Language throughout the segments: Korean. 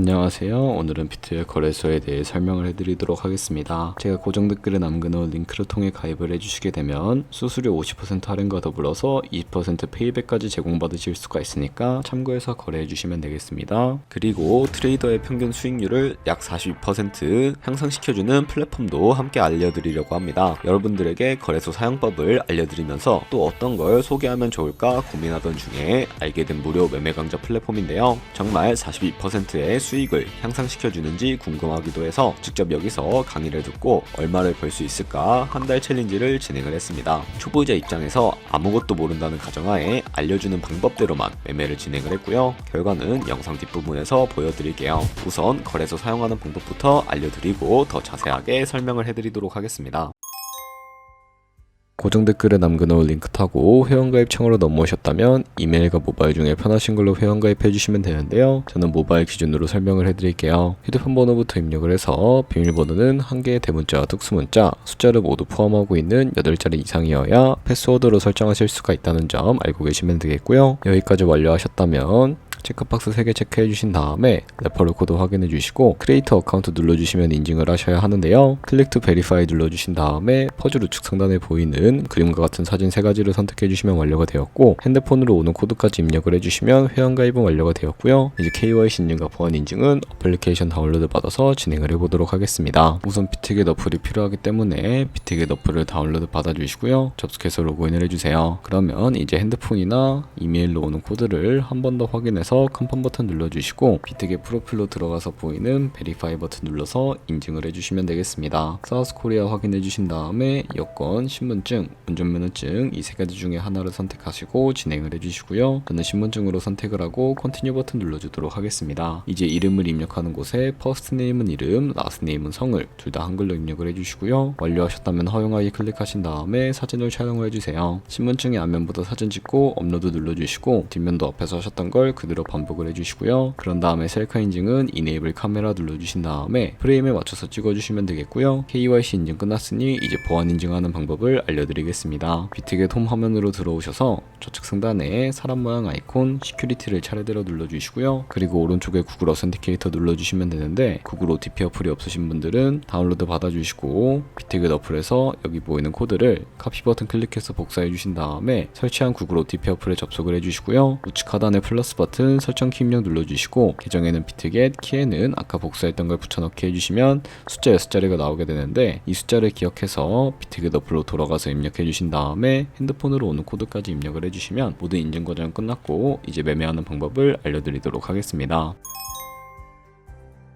안녕하세요. 오늘은 비트의 거래소에 대해 설명을 해드리도록 하겠습니다. 제가 고정 댓글에 남겨놓은 링크를 통해 가입을 해주시게 되면 수수료 50% 할인과 더불어서 20% 페이백까지 제공받으실 수가 있으니까 참고해서 거래해주시면 되겠습니다. 그리고 트레이더의 평균 수익률을 약 42% 향상시켜주는 플랫폼도 함께 알려드리려고 합니다. 여러분들에게 거래소 사용법을 알려드리면서 또 어떤 걸 소개하면 좋을까 고민하던 중에 알게 된 무료 매매 강좌 플랫폼인데요. 정말 42%의 수익을 향상시켜주는지 궁금하기도 해서 직접 여기서 강의를 듣고 얼마를 벌 수 있을까 한 달 챌린지를 진행을 했습니다. 초보자 입장에서 아무것도 모른다는 가정하에 알려주는 방법대로만 매매를 진행을 했고요. 결과는 영상 뒷부분에서 보여드릴게요. 우선 거래소 사용하는 방법부터 알려드리고 더 자세하게 설명을 해드리도록 하겠습니다. 고정 댓글에 남겨놓은 링크 타고 회원가입창으로 넘어오셨다면 이메일과 모바일 중에 편하신 걸로 회원가입 해주시면 되는데요. 저는 모바일 기준으로 설명을 해드릴게요. 휴대폰 번호부터 입력을 해서 비밀번호는 1개의 대문자와 특수문자, 숫자를 모두 포함하고 있는 8자리 이상이어야 패스워드로 설정하실 수가 있다는 점 알고 계시면 되겠고요. 여기까지 완료하셨다면 체크박스 3개 체크해 주신 다음에 레퍼럴 코드 확인해 주시고 크리에이터 어카운트 눌러주시면 인증을 하셔야 하는데요. 클릭 투 베리파이 눌러주신 다음에 퍼즐 우측 상단에 보이는 그림과 같은 사진 3가지를 선택해 주시면 완료가 되었고 핸드폰으로 오는 코드까지 입력을 해주시면 회원가입은 완료가 되었고요. 이제 KYC 인증과 보안 인증은 어플리케이션 다운로드 받아서 진행을 해보도록 하겠습니다. 우선 비트겟 어플이 필요하기 때문에 비트겟 어플을 다운로드 받아주시고요. 접속해서 로그인을 해주세요. 그러면 이제 핸드폰이나 이메일로 오는 코드를 한 번 더 확인해서 컨펌 버튼 눌러주시고 비트겟 프로필로 들어가서 보이는 베리파이 버튼 눌러서 인증을 해주시면 되겠습니다. 사우스 코리아 확인해 주신 다음에 여권, 신분증, 운전면허증 이 3가지 중에 하나를 선택하시고 진행을 해주시고요. 저는 신분증으로 선택을 하고 컨티뉴 버튼 눌러주도록 하겠습니다. 이제 이름을 입력하는 곳에 퍼스트 네임은 이름, 라스트 네임은 성을 둘 다 한글로 입력을 해주시고요. 완료하셨다면 허용하기 클릭하신 다음에 사진을 촬영을 해주세요. 신분증의 앞면부터 사진 찍고 업로드 눌러주시고 뒷면도 앞에서 하셨던 걸 그대로 반복을 해주시고요. 그런 다음에 셀카 인증은 이네이블 카메라 눌러주신 다음에 프레임에 맞춰서 찍어주시면 되겠고요. KYC 인증 끝났으니 이제 보안 인증하는 방법을 알려드리겠습니다. 비트겟 홈 화면으로 들어오셔서 좌측 상단에 사람 모양 아이콘 시큐리티를 차례대로 눌러주시고요. 그리고 오른쪽에 구글 어센티케이터 눌러주시면 되는데 구글 OTP 어플이 없으신 분들은 다운로드 받아주시고 비트겟 어플에서 여기 보이는 코드를 카피 버튼 클릭해서 복사해 주신 다음에 설치한 구글 OTP 어플에 접속을 해주시고요. 우측 하단에 플러스 버튼 설정 키 입력 눌러주시고 계정에는 비트겟, 키에는 아까 복사했던 걸 붙여넣기 해주시면 숫자 6자리가 나오게 되는데 이 숫자를 기억해서 비트겟 어플로 돌아가서 입력해 주신 다음에 핸드폰으로 오는 코드까지 입력을 해주시면 모든 인증 과정은 끝났고 이제 매매하는 방법을 알려드리도록 하겠습니다.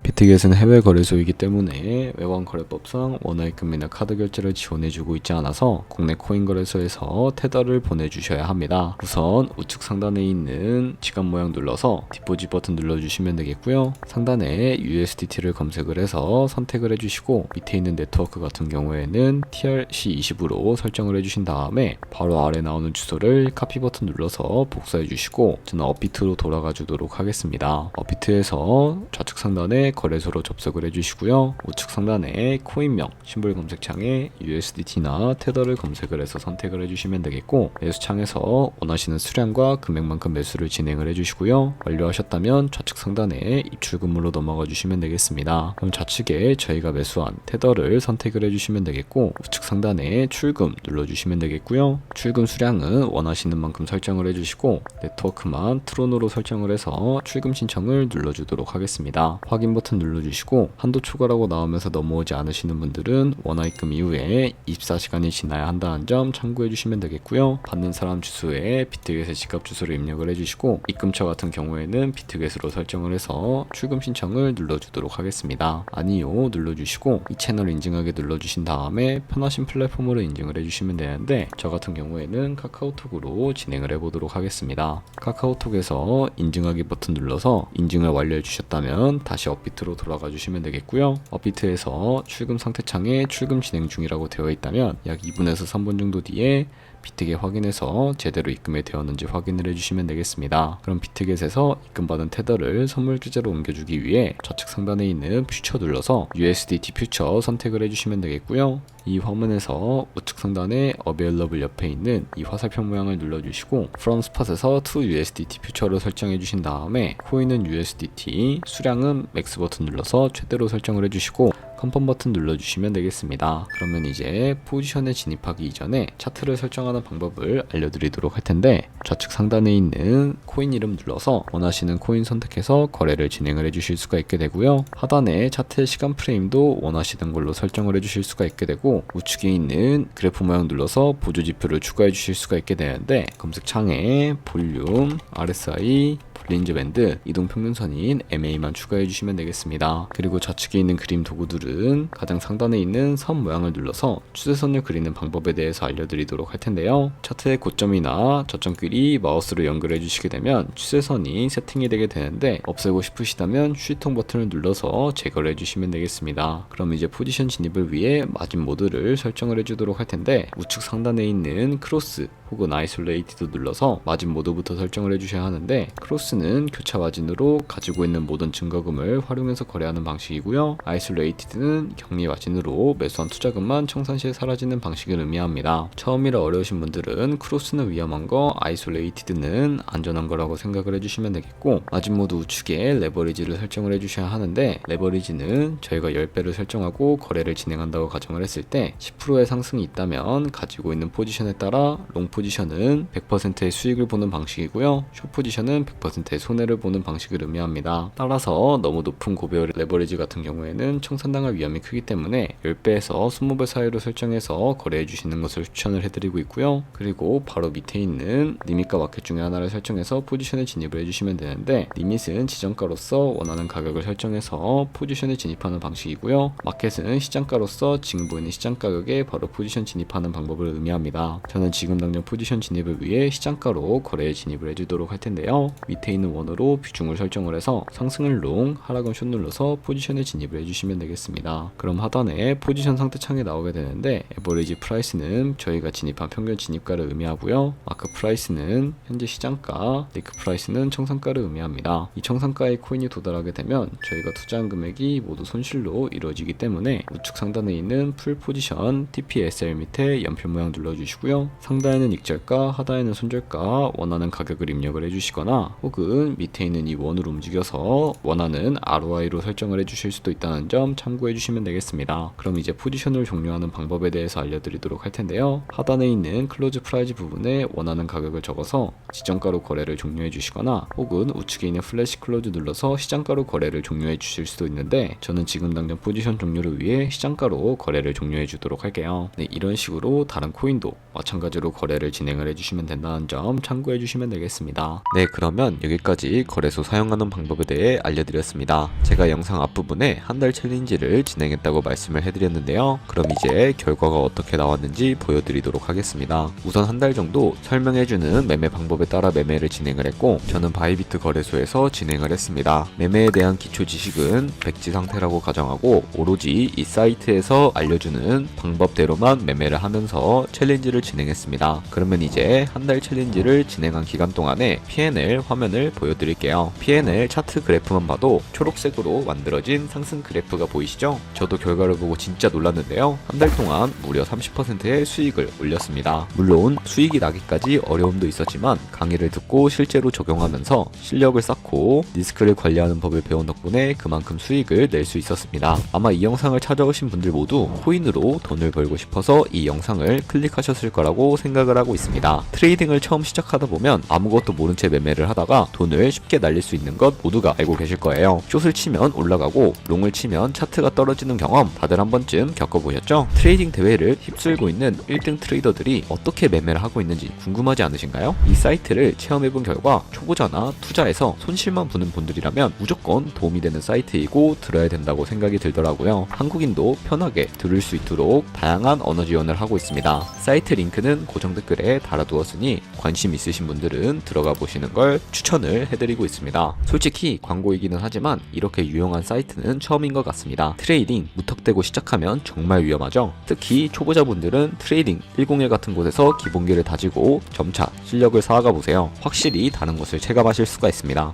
비트겟은 해외 거래소이기 때문에 외환 거래법상 원화입금이나 카드 결제를 지원해주고 있지 않아서 국내 코인 거래소에서 테더를 보내주셔야 합니다. 우선 우측 상단에 있는 지갑 모양 눌러서 디포짓 버튼 눌러주시면 되겠고요. 상단에 USDT를 검색을 해서 선택을 해주시고 밑에 있는 네트워크 같은 경우에는 TRC20으로 설정을 해주신 다음에 바로 아래 나오는 주소를 카피 버튼 눌러서 복사해 주시고 저는 업비트로 돌아가 주도록 하겠습니다. 업비트에서 좌측 상단에 거래소로 접속을 해주시고요. 우측 상단에 코인명, 심볼 검색창에 USDT나 테더를 검색을 해서 선택을 해주시면 되겠고 매수창에서 원하시는 수량과 금액만큼 매수를 진행을 해주시고요. 완료하셨다면 좌측 상단에 입출금으로 넘어가 주시면 되겠습니다. 그럼 좌측에 저희가 매수한 테더를 선택을 해주시면 되겠고 우측 상단에 출금 눌러주시면 되겠고요. 출금 수량은 원하시는 만큼 설정을 해주시고 네트워크만 트론으로 설정을 해서 출금 신청을 눌러주도록 하겠습니다. 확인 버튼 눌러주시고 한도 초과라고 나오면서 넘어오지 않으시는 분들은 원화입금 이후에 24시간이 지나야 한다는 점 참고해 주시면 되겠고요. 받는 사람 주소에 비트겟의 지갑 주소를 입력을 해주시고 입금처 같은 경우에는 비트겟으로 설정을 해서 출금 신청을 눌러주도록 하겠습니다. 아니요 눌러주시고 이 채널 인증하게 눌러주신 다음에 편하신 플랫폼으로 인증을 해주시면 되는데 저 같은 경우에는 카카오톡으로 진행을 해보도록 하겠습니다. 카카오톡에서 인증하기 버튼 눌러서 인증을 완료해 주셨다면 다시 업비트로 돌아가 주시면 되겠고요. 업비트에서 출금 상태 창에 출금 진행 중이라고 되어 있다면 약 2분에서 3분 정도 뒤에 비트겟 확인해서 제대로 입금이 되었는지 확인을 해주시면 되겠습니다. 그럼 비트겟에서 입금받은 테더를 선물 계좌로 옮겨주기 위해 좌측 상단에 있는 퓨처 눌러서 USDT 퓨처 선택을 해주시면 되겠고요. 이 화면에서 우측 상단에 Available 옆에 있는 이 화살표 모양을 눌러주시고 From Spot에서 To USDT 퓨처로 설정해 주신 다음에 코인은 USDT, 수량은 맥스 버튼 눌러서 최대로 설정을 해주시고 컨펌 버튼 눌러주시면 되겠습니다. 그러면 이제 포지션에 진입하기 이전에 차트를 설정하는 방법을 알려드리도록 할 텐데, 좌측 상단에 있는 코인 이름 눌러서 원하시는 코인 선택해서 거래를 진행을 해주실 수가 있게 되고요. 하단에 차트의 시간 프레임도 원하시는 걸로 설정을 해주실 수가 있게 되고, 우측에 있는 그래프 모양 눌러서 보조 지표를 추가해 주실 수가 있게 되는데, 검색창에 볼륨, RSI, 볼린저 밴드, 이동 평균선인 MA만 추가해 주시면 되겠습니다. 그리고 좌측에 있는 그림 도구들은 가장 상단에 있는 선 모양을 눌러서 추세선을 그리는 방법에 대해서 알려드리도록 할 텐데요. 차트의 고점이나 저점끼리 마우스로 연결해 주시게 되면 추세선이 세팅이 되게 되는데, 없애고 싶으시다면 휴지통 버튼을 눌러서 제거를 해주시면 되겠습니다. 그럼 이제 포지션 진입을 위해 마진 모드를 설정을 해주도록 할 텐데, 우측 상단에 있는 크로스 혹은 아이솔레이티드 눌러서 마진 모드부터 설정을 해주셔야 하는데, 크로스는 교차 마진으로 가지고 있는 모든 증거금을 활용해서 거래하는 방식이고요. 아이솔레이티드는 격리 마진으로 매수한 투자금만 청산시에 사라지는 방식을 의미합니다. 처음이라 어려우신 분들은 크로스는 위험한 거, 아이솔레이티드는 안전한 거라고 생각을 해주시면 되겠고, 마진 모드 우측에 레버리지를 설정을 해주셔야 하는데, 레버리지는 저희가 10배를 설정하고 거래를 진행한다고 가정을 했을 때 10%의 상승이 있다면 가지고 있는 포지션에 따라 롱 포지션은 100%의 수익을 보는 방식이고요, 숏 포지션은 100%의 손해를 보는 방식을 의미합니다. 따라서 너무 높은 고배율 레버리지 같은 경우에는 청산당할 위험이 크기 때문에 10배에서 20배 사이로 설정해서 거래해 주시는 것을 추천을 해드리고 있고요. 그리고 바로 밑에 있는 리밋과 마켓 중에 하나를 설정해서 포지션에 진입을 해주시면 되는데, 리밋은 지정가로서 원하는 가격을 설정해서 포지션에 진입하는 방식이고요, 마켓은 시장가로서 지금 보이는 시장 가격에 바로 포지션 진입하는 방법을 의미합니다. 저는 지금 당장 포지션 진입을 위해 시장가로 거래에 진입을 해주도록 할 텐데요. 밑에 있는 원으로 비중을 설정을 해서 상승은 롱, 하락은 숏 눌러서 포지션에 진입을 해주시면 되겠습니다. 그럼 하단에 포지션 상태 창이 나오게 되는데, 에버리지 프라이스는 저희가 진입한 평균 진입가를 의미하고요, 마크 프라이스는 현재 시장가, 리크 프라이스는 청산가를 의미합니다. 이 청산가의 코인이 도달하게 되면 저희가 투자한 금액이 모두 손실로 이루어지기 때문에 우측 상단에 있는 풀 포지션 TPSL 밑에 연필 모양 눌러주시고요, 상단에는 익절가, 하단에는 손절가 원하는 가격을 입력을 해주시거나, 혹은 밑에 있는 이 원으로 움직여서 원하는 ROI로 설정을 해주실 수도 있다는 점 참고해 주시면 되겠습니다. 그럼 이제 포지션을 종료하는 방법에 대해서 알려드리도록 할 텐데요. 하단에 있는 클로즈 프라이즈 부분에 원하는 가격을 적어서 지정가로 거래를 종료해 주시거나, 혹은 우측에 있는 플래시 클로즈 눌러서 시장가로 거래를 종료해 주실 수도 있는데, 저는 지금 당장 포지션 종료를 위해 시장가로 거래를 종료해 주도록 할게요. 네, 이런 식으로 다른 코인도 마찬가지로 거래를 진행을 해주시면 된다는 점 참고해 주시면 되겠습니다. 네, 그러면 여기까지 거래소 사용하는 방법에 대해 알려드렸습니다. 제가 영상 앞부분에 한 달 챌린지를 진행했다고 말씀을 해드렸는데요. 그럼 이제 결과가 어떻게 나왔는지 보여드리도록 하겠습니다. 우선 한 달 정도 설명해주는 매매 방법에 따라 매매를 진행을 했고, 저는 바이비트 거래소에서 진행을 했습니다. 매매에 대한 기초 지식은 백지 상태라고 가정하고, 오로지 이 사이트에서 알려주는 방법대로만 매매를 하면서 챌린지를 진행했습니다. 그러면 이제 한 달 챌린지를 진행한 기간 동안에 P&L 화면을 보여드릴게요. P&L 차트 그래프만 봐도 초록색으로 만들어진 상승 그래프가 보이시죠? 저도 결과를 보고 진짜 놀랐는데요. 한 달 동안 무려 30%의 수익을 올렸습니다. 물론 수익이 나기까지 어려움도 있었지만 강의를 듣고 실제로 적용하면서 실력을 쌓고 리스크를 관리하는 법을 배운 덕분에 그만큼 수익을 낼 수 있었습니다. 아마 이 영상을 찾아오신 분들 모두 코인으로 돈을 벌고 싶어서 이 영상을 클릭하셨을 거라고 생각을 하고 있습니다. 트레이딩을 처음 시작하다 보면 아무것도 모른 채 매매를 하다가 돈을 쉽게 날릴 수 있는 것 모두가 알고 계실 거예요. 숏을 치면 올라가고 롱을 치면 차트가 떨어지는 경험 다들 한 번쯤 겪어보셨죠? 트레이딩 대회를 휩쓸고 있는 1등 트레이더들이 어떻게 매매를 하고 있는지 궁금하지 않으신가요? 이 사이트를 체험해본 결과 초보자나 투자에서 손실만 보는 분들이라면 무조건 도움이 되는 사이트이고 들어야 된다고 생각이 들더라고요. 한국인도 편하게 들을 수 있도록 다양한 언어 지원을 하고 있습니다. 사이트 링크는 고정 댓글에 달아두었으니 관심 있으신 분들은 들어가 보시는 걸 추천을 추천을 해드리고 있습니다. 솔직히 광고이기는 하지만 이렇게 유용한 사이트는 처음인 것 같습니다. 트레이딩 무턱대고 시작하면 정말 위험하죠. 특히 초보자분들은 트레이딩 101 같은 곳에서 기본기를 다지고 점차 실력을 쌓아가 보세요. 확실히 다른 것을 체감하실 수가 있습니다.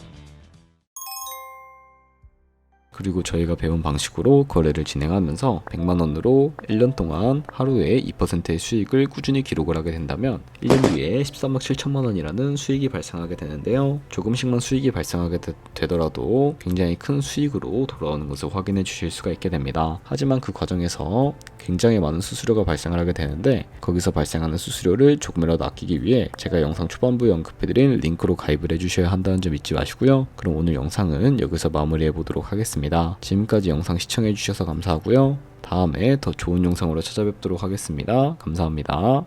그리고 저희가 배운 방식으로 거래를 진행하면서 100만원으로 1년 동안 하루에 2%의 수익을 꾸준히 기록을 하게 된다면 1년 뒤에 13억 7천만원이라는 수익이 발생하게 되는데요. 조금씩만 수익이 발생하게 되더라도 굉장히 큰 수익으로 돌아오는 것을 확인해 주실 수가 있게 됩니다. 하지만 그 과정에서 굉장히 많은 수수료가 발생을 하게 되는데 거기서 발생하는 수수료를 조금이라도 아끼기 위해 제가 영상 초반부에 언급해드린 링크로 가입을 해주셔야 한다는 점 잊지 마시고요. 그럼 오늘 영상은 여기서 마무리해 보도록 하겠습니다. 지금까지 영상 시청해 주셔서 감사하고요. 다음에 더 좋은 영상으로 찾아뵙도록 하겠습니다. 감사합니다.